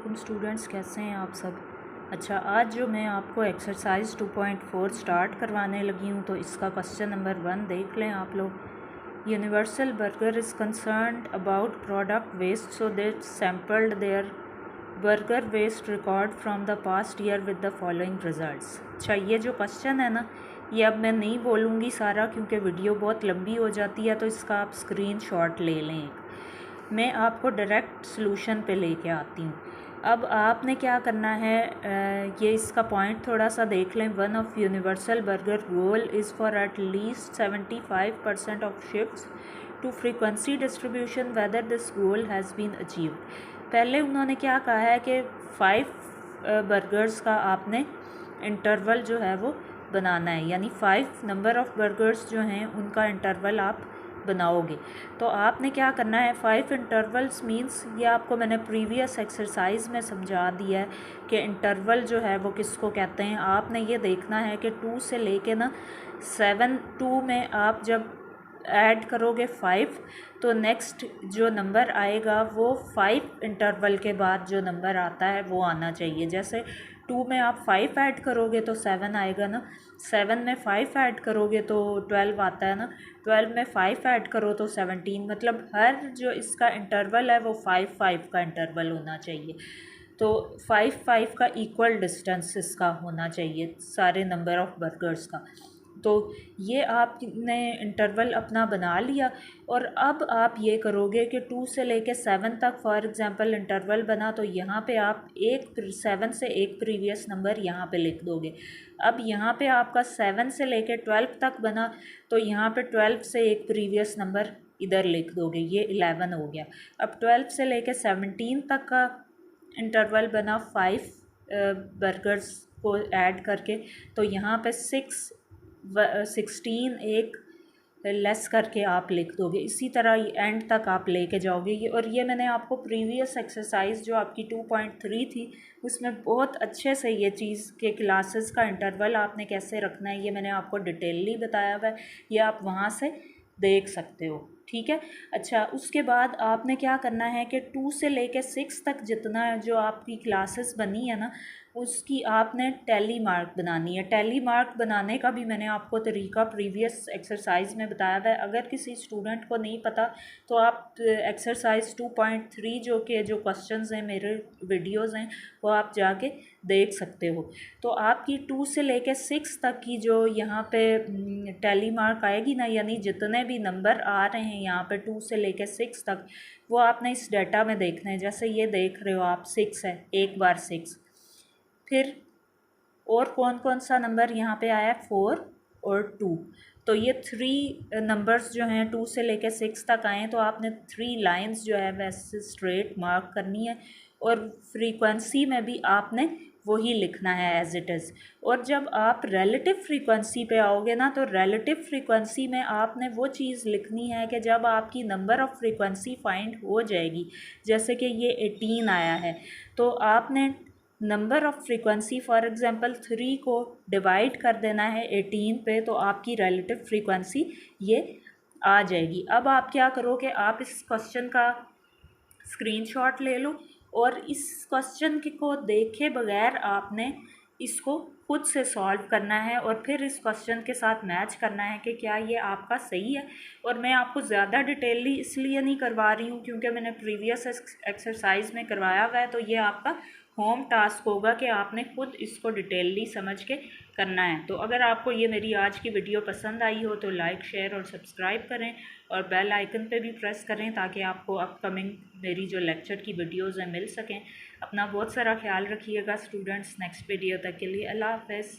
वालेकुम स्टूडेंट्स, कैसे हैं आप सब। अच्छा, आज जो मैं आपको एक्सरसाइज 2.4 स्टार्ट करवाने लगी हूँ तो इसका क्वेश्चन नंबर 1 देख लें आप लोग। Universal burger is concerned about product waste so that sampled their burger waste record from the past year with the following results. अच्छा, ये जो क्वेश्चन है ना, ये अब मैं नहीं बोलूँगी सारा क्योंकि वीडियो बहुत लंबी हो जाती है, तो इसका आप स्क्रीनशॉट ले लें। मैं आपको डायरेक्ट सॉल्यूशन पे लेके आती हूँ। अब आपने क्या करना है, ये इसका पॉइंट थोड़ा सा देख लें। One of universal burger goal is for at least 75% of shifts to frequency distribution whether this goal has been achieved. पहले उन्होंने क्या कहा है कि 5 बर्गर्स का आपने इंटरवल जो है वो बनाना है, यानी 5 नंबर ऑफ़ बर्गर्स जो हैं उनका इंटरवल आप बनाओगे। तो आपने क्या करना है, 5 इंटरवल्स मींस ये आपको मैंने प्रीवियस एक्सरसाइज में समझा दिया है कि इंटरवल जो है वो किसको कहते हैं। आपने ये देखना है कि 2 से लेके ना 7, 2 में आप जब ऐड करोगे 5 तो नेक्स्ट जो नंबर आएगा वो 5 इंटरवल के बाद जो नंबर आता है वो आना चाहिए। जैसे 2 में आप 5 ऐड करोगे तो 7 आएगा ना, 7 में 5 ऐड करोगे तो 12 आता है ना, 12 में 5 ऐड करो तो 17। मतलब हर जो इसका इंटरवल है वो 5-5 का इंटरवल होना चाहिए। तो 5-5 का इक्वल डिस्टेंस इसका होना चाहिए सारे नंबर ऑफ़ बर्गर्स का। तो ये आपने इंटरवल अपना बना लिया और अब आप ये करोगे कि 2 से लेके 7 तक फॉर एग्ज़ाम्पल इंटरवल बना, तो यहाँ पे आप 7 से एक प्रीवियस नंबर यहाँ पे लिख दोगे। अब यहाँ पे आपका 7 से लेके 12 तक बना तो यहाँ पे 12 से एक प्रीवियस नंबर इधर लिख दोगे, ये 11 हो गया। अब 12 से लेके 17 तक का इंटरवल बना 5 बर्गर्स को ऐड करके, तो यहाँ पे 16 एक लेस करके आप लिख दोगे। इसी तरह एंड तक आप लेके जाओगे ये। और ये मैंने आपको प्रीवियस एक्सरसाइज जो आपकी 2.3 थी उसमें बहुत अच्छे से ये चीज़ के क्लासेस का इंटरवल आपने कैसे रखना है ये मैंने आपको डिटेलली बताया हुआ है, ये आप वहाँ से देख सकते हो, ठीक है। अच्छा, उसके बाद आपने क्या करना है कि 2 से लेके 6 तक जितना जो आपकी क्लासेस बनी है ना उसकी आपने टैली मार्क बनानी है। टैली मार्क बनाने का भी मैंने आपको तरीका प्रीवियस एक्सरसाइज में बताया हुआ है। अगर किसी स्टूडेंट को नहीं पता तो आप एक्सरसाइज 2.3 जो क्वेश्चंस हैं मेरे वीडियोस हैं वो आप जाके देख सकते हो। तो आपकी 2 से लेके 6 तक की जो यहाँ पे टैली मार्क आएगी ना, यानी जितने भी नंबर आ रहे हैं यहाँ पे 2 से लेके 6 तक, वो आपने इस डाटा में देखना है। जैसे ये देख रहे हो आप 6 है, एक बार 6, फिर और कौन कौन सा नंबर यहाँ पे आया, 4 और 2। तो ये 3 नंबर्स जो हैं 2 से लेकर 6 तक आए, तो आपने 3 लाइंस जो है वैसे स्ट्रेट मार्क करनी है और फ्रीक्वेंसी में भी आपने वही लिखना है एज इट इज़। और जब आप रिलेटिव फ्रीक्वेंसी पे आओगे ना, तो रिलेटिव फ्रीक्वेंसी में आपने वो चीज़ लिखनी है कि जब आपकी नंबर ऑफ़ फ्रीक्वेंसी फाइंड हो जाएगी, जैसे कि ये 18 आया है, तो आपने number of frequency for example 3 को डिवाइड कर देना है 18 पे, तो आपकी रिलेटिव फ्रीक्वेंसी ये आ जाएगी। अब आप क्या करोगे, आप इस क्वेश्चन का स्क्रीनशॉट ले लो और इस क्वेश्चन को देखे बगैर आपने इसको खुद से सॉल्व करना है और फिर इस क्वेश्चन के साथ मैच करना है कि क्या ये आपका सही है। और मैं आपको ज़्यादा डिटेलली इसलिए नहीं करवा रही हूँ क्योंकि मैंने प्रीवियस एक्सरसाइज में करवाया हुआ है, तो ये आपका होम टास्क होगा कि आपने खुद इसको डिटेलली समझ के करना है। तो अगर आपको ये मेरी आज की वीडियो पसंद आई हो तो लाइक, शेयर और सब्सक्राइब करें और बेल आइकन पे भी प्रेस करें ताकि आपको अपकमिंग मेरी जो लेक्चर की वीडियोज़ हैं मिल सकें। अपना बहुत सारा ख्याल रखिएगा स्टूडेंट्स। नेक्स्ट वीडियो तक के लिए अल्लाह हाफ़िज़।